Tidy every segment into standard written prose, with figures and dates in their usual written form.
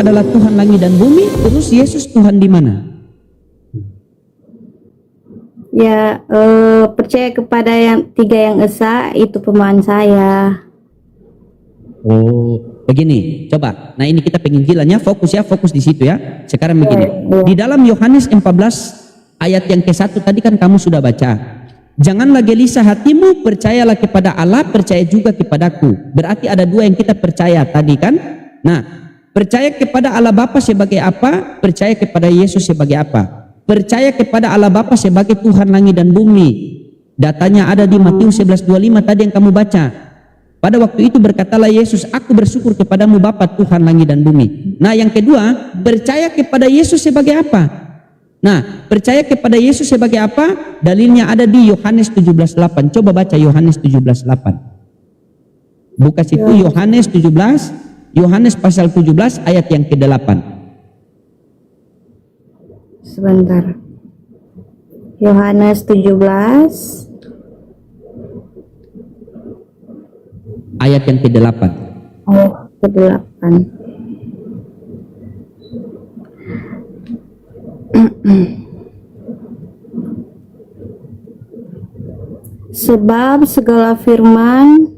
Bapa adalah Tuhan langit dan bumi, terus Yesus Tuhan di mana? Ya, percaya kepada yang tiga yang esa, itu pemahaman saya. Oh, begini, coba. Nah, ini kita penginjilannya, fokus ya, fokus di situ ya. Sekarang begini. Di dalam Yohanes 14 ayat yang ke-1 tadi kan kamu sudah baca. Janganlah gelisah hatimu, percayalah kepada Allah, percaya juga kepadaku. Berarti ada dua yang kita percaya tadi kan? Nah, percaya kepada Allah Bapa sebagai apa? Percaya kepada Yesus sebagai apa? Percaya kepada Allah Bapa sebagai Tuhan langit dan bumi. Datanya ada di Matius 11:25 tadi yang kamu baca. Pada waktu itu berkatalah Yesus, aku bersyukur kepadamu Bapa Tuhan langit dan bumi. Nah, yang kedua, percaya kepada Yesus sebagai apa? Nah, percaya kepada Yesus sebagai apa? Dalilnya ada di Yohanes 17:8. Coba baca Yohanes 17:8. Buka situ Yohanes 17, Yohanes pasal 17 ayat yang ke-8. Sebentar. Yohanes 17 ayat yang ke-8. Oh, ke-8. Sebab segala firman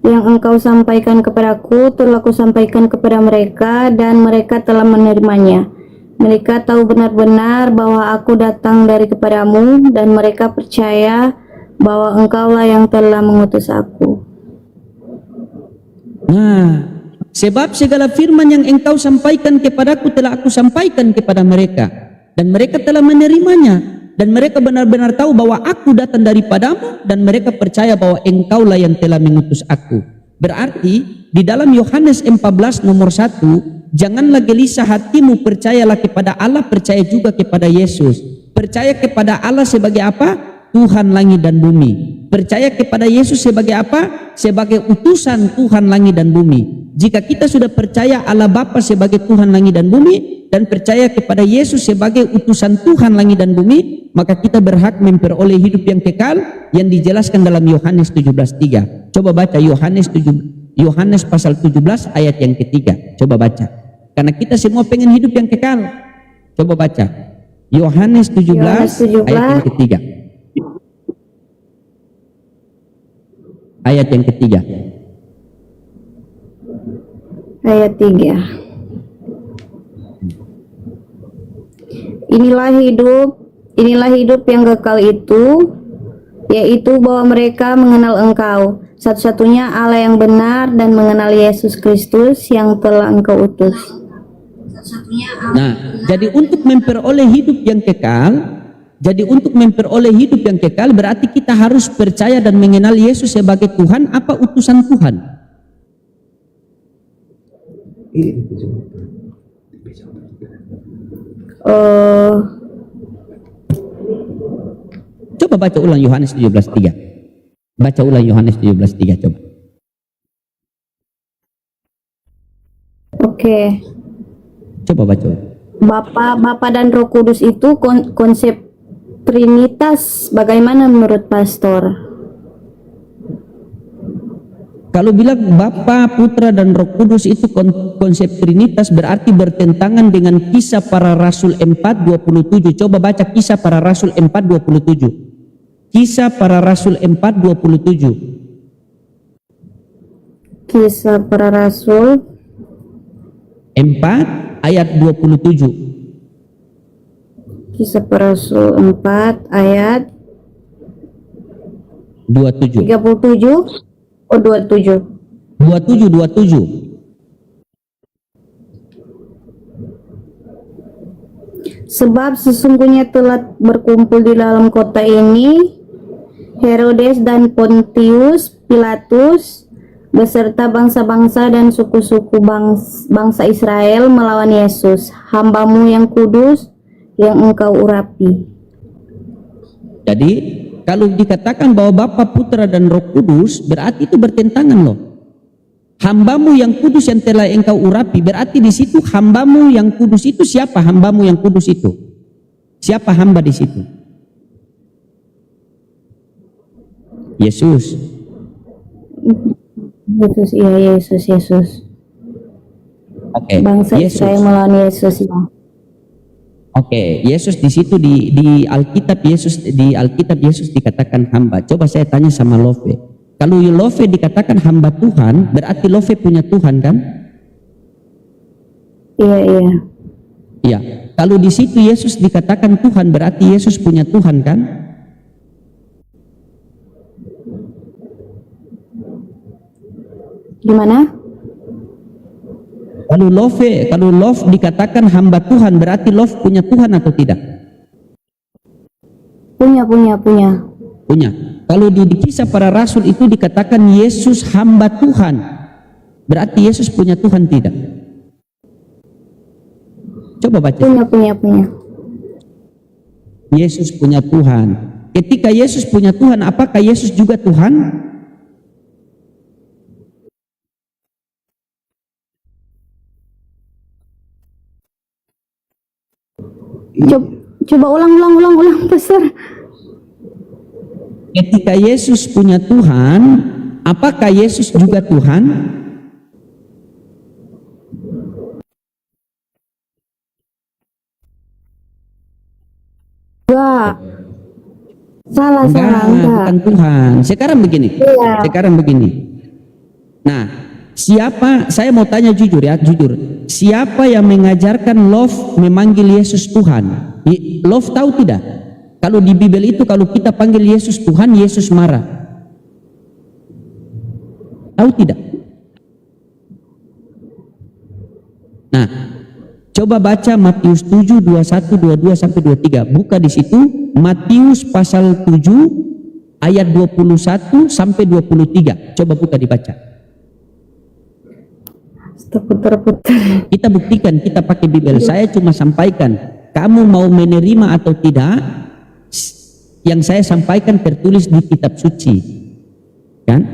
yang engkau sampaikan kepadaku telah kusampaikan kepada mereka, dan mereka telah menerimanya. Mereka tahu benar-benar bahwa aku datang dari kepadamu, dan mereka percaya bahwa engkaulah yang telah mengutus aku. Nah, sebab segala firman yang engkau sampaikan kepadaku telah aku sampaikan kepada mereka, dan mereka telah menerimanya, dan mereka benar-benar tahu bahwa aku datang daripadamu, dan mereka percaya bahwa engkaulah yang telah mengutus aku. Berarti di dalam Yohanes 14 nomor 1, janganlah gelisah hatimu, percayalah kepada Allah, percaya juga kepada Yesus. Percaya kepada Allah sebagai apa? Tuhan langit dan bumi. Percaya kepada Yesus sebagai apa? Sebagai utusan Tuhan langit dan bumi. Jika kita sudah percaya Allah Bapa sebagai Tuhan langit dan bumi, dan percaya kepada Yesus sebagai utusan Tuhan langit dan bumi, maka kita berhak memperoleh hidup yang kekal yang dijelaskan dalam Yohanes 17:3. Coba baca Yohanes pasal 17 ayat yang ketiga. Coba baca. Karena kita semua pengen hidup yang kekal. Coba baca. Yohanes 17 ayat yang ketiga. Ayat yang ketiga. Ayat 3. Inilah hidup yang kekal itu, yaitu bahwa mereka mengenal Engkau, satu-satunya Allah yang benar, dan mengenal Yesus Kristus yang telah Engkau utus. Nah, jadi untuk memperoleh hidup yang kekal, berarti kita harus percaya dan mengenal Yesus sebagai Tuhan apa utusan Tuhan. Coba baca ulang Yohanes 17:3. Baca ulang Yohanes 17:3 coba. Oke. Coba baca. Bapa dan Roh Kudus itu konsep Trinitas bagaimana menurut pastor? Kalau bilang Bapa, Putra dan Roh Kudus itu konsep Trinitas, berarti bertentangan dengan Kisah Para Rasul 4:27. Coba baca Kisah Para Rasul 4:27. Kisah Para Rasul 4:27. Kisah Para Rasul 4 ayat 27. Kisah Para Rasul 4 ayat 27. 37. Oh, 27. 27. Sebab sesungguhnya telah berkumpul di dalam kota ini Herodes dan Pontius Pilatus beserta bangsa-bangsa dan suku-suku bangsa Israel melawan Yesus, hamba-Mu yang kudus, yang Engkau urapi. Jadi kalau dikatakan bahwa Bapa, Putra dan Roh Kudus, berarti itu bertentangan loh. Hamba-Mu yang kudus yang telah Engkau urapi, berarti di situ hamba-Mu yang kudus itu siapa? Hamba-Mu yang kudus itu siapa? Hamba di situ Yesus. Yesus, iya, Yesus. Oke, bangsa Yesus. Israel melawan Yesus. Ya. Oke, Yesus di situ di Alkitab Yesus dikatakan hamba. Coba saya tanya sama Love. Kalau Love dikatakan hamba Tuhan, berarti Love punya Tuhan kan? Iya, iya. Iya. Kalau di situ Yesus dikatakan Tuhan, berarti Yesus punya Tuhan kan? Gimana? Kalau Love dikatakan hamba Tuhan, berarti Love punya Tuhan atau tidak? Punya. Punya. Kalau di kisah para rasul itu dikatakan Yesus hamba Tuhan, berarti Yesus punya Tuhan tidak? Coba baca. Punya. Yesus punya Tuhan. Ketika Yesus punya Tuhan, apakah Yesus juga Tuhan? Coba ulang, Pastor. Ketika Yesus punya Tuhan, apakah Yesus juga Tuhan? Enggak. Salah, Enggak. Bukan Tuhan. Sekarang begini. Nah, saya mau tanya jujur. Siapa yang mengajarkan Love memanggil Yesus Tuhan? Love tahu tidak? Kalau di Bible itu kalau kita panggil Yesus Tuhan, Yesus marah. Tahu tidak? Nah, coba baca Matius 7, 21, 22 sampai 23. Buka di situ Matius pasal 7 ayat 21 sampai 23. Coba buka dibaca. Putar-putar. Kita buktikan, kita pakai Bible. Saya cuma sampaikan. Kamu mau menerima atau tidak, yang saya sampaikan tertulis di kitab suci. Kan?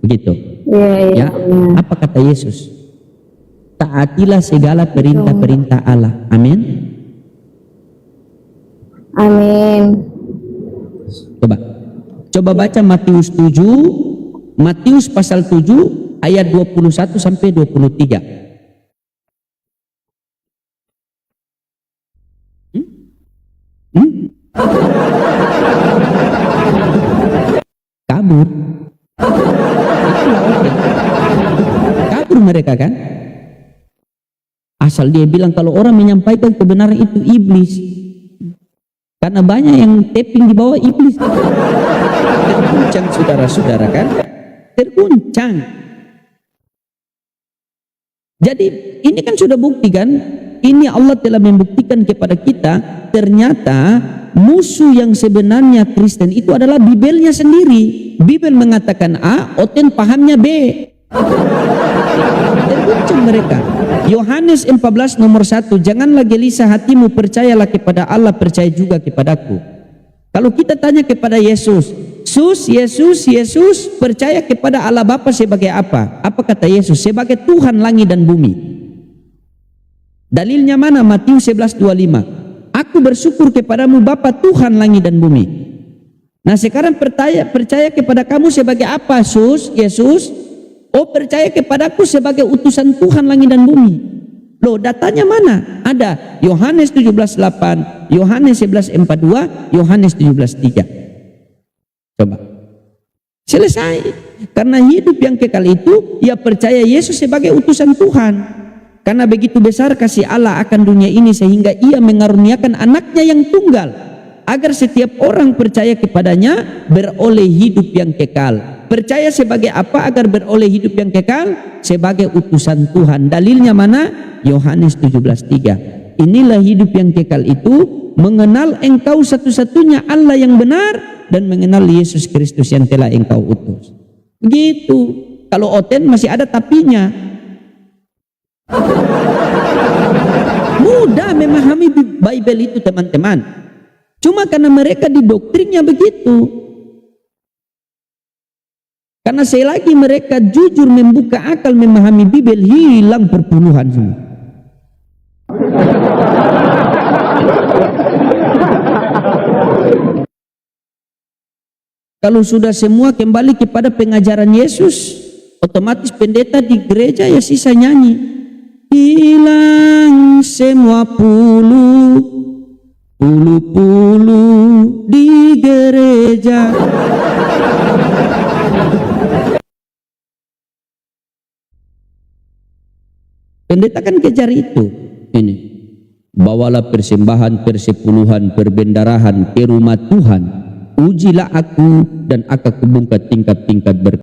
Begitu. Iya. Ya. Apa kata Yesus? Taatilah segala perintah-perintah Allah. Amin. Amin. Coba baca Matius 7, Matius pasal 7 ayat 21 sampai 23. Kabur. Kabur mereka kan? Asal dia bilang kalau orang menyampaikan kebenaran itu iblis. Karena banyak yang tapping di bawah iblis. Terguncang saudara-saudara kan? Terguncang. Jadi ini kan sudah bukti kan? Ini Allah telah membuktikan kepada kita ternyata musuh yang sebenarnya Kristen itu adalah Bibelnya sendiri. Bibel mengatakan A, Oten pahamnya B. Terguncang mereka. Yohanes 14 nomor 1, janganlah gelisah hatimu, percayalah kepada Allah, percaya juga kepadaku. Kalau kita tanya kepada Yesus, Yesus, percaya kepada Allah Bapa sebagai apa? Apa kata Yesus? Sebagai Tuhan langit dan bumi. Dalilnya mana? Matius 11:25. Aku bersyukur kepadamu Bapa Tuhan langit dan bumi. Nah sekarang percaya kepada kamu sebagai apa Yesus? Oh percaya kepadaku sebagai utusan Tuhan langit dan bumi. Loh datanya mana? Ada Yohanes 17:8, Yohanes 11:42, Yohanes 17:3. Coba. Selesai. Karena hidup yang kekal itu ia percaya Yesus sebagai utusan Tuhan. Karena begitu besar kasih Allah akan dunia ini sehingga ia mengaruniakan anaknya yang tunggal agar setiap orang percaya kepadanya beroleh hidup yang kekal. Percaya sebagai apa agar beroleh hidup yang kekal? Sebagai utusan Tuhan. Dalilnya mana? Yohanes 17:3. Inilah hidup yang kekal itu, mengenal engkau satu-satunya Allah yang benar dan mengenal Yesus Kristus yang telah engkau utus. Begitu. Kalau Oten masih ada tapinya. Mudah memahami Bible itu teman-teman. Cuma karena mereka didoktrinnya begitu. Karena selagi mereka jujur membuka akal memahami Bible, hilang perpuluhan semua. Kalau sudah semua kembali kepada pengajaran Yesus, otomatis pendeta di gereja ya sisa nyanyi. hilang semua pulu di gereja. Pendeta kan kejar itu. Ini, bawalah persembahan, persepuluhan, perbendarahan ke rumah Tuhan. Ujilah aku dan akan kubungkat tingkat-tingkat berkat.